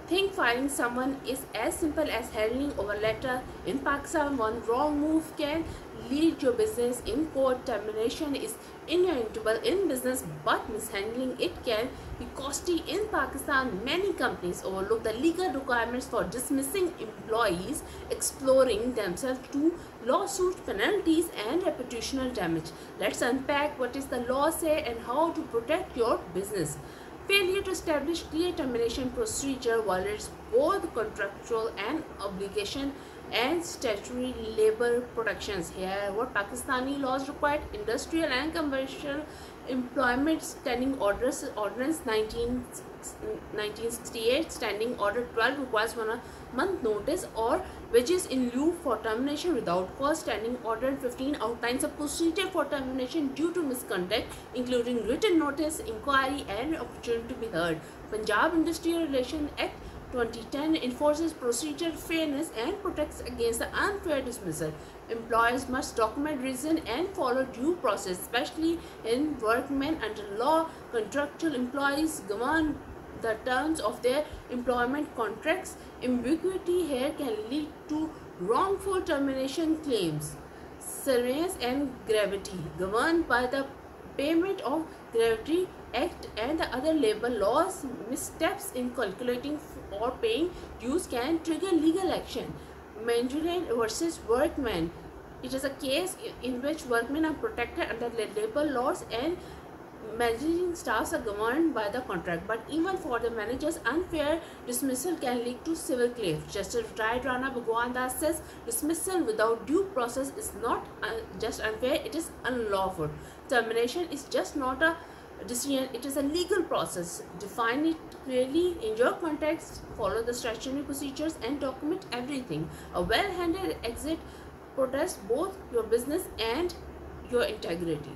Think firing someone is as simple as handing over letter. In Pakistan, one wrong move can lead your business in court. Termination is inevitable in business, but mishandling it can be costly. In Pakistan, many companies overlook the legal requirements for dismissing employees, exploring themselves to lawsuit penalties and reputational damage. Let's unpack what is the law say and how to protect your business. Failure to establish clear termination procedure violates both contractual and obligation and statutory labor protections. Here, what Pakistani laws require: industrial and commercial employment standing orders, ordinance 1968, standing order 12 requires 1 month notice or wages in lieu for termination without cause. Standing order 15 outlines a procedure for termination due to misconduct, including written notice, inquiry and opportunity to be heard. Punjab Industrial Relations Act 2010 enforces procedure fairness and protects against the unfair dismissal. Employers must document reason and follow due process, especially in workmen under law. Contractual employees govern the terms of their employment contracts. Ambiguity here can lead to wrongful termination claims. Severance and gravity, governed by the Payment of Gravity Act and the other labor laws. Missteps in calculating or paying dues can trigger legal action. Management versus workmen. It is a case in which workmen are protected under labor laws and managing staffs are governed by the contract. But even for the managers, unfair dismissal can lead to civil claims. Justice retired Rana Bhagwan Das says dismissal without due process is not just unfair, it is unlawful. Termination is just not a decision, it is a legal process. Define it clearly in your context, follow the statutory procedures and document everything. A well-handled exit protects both your business and your integrity.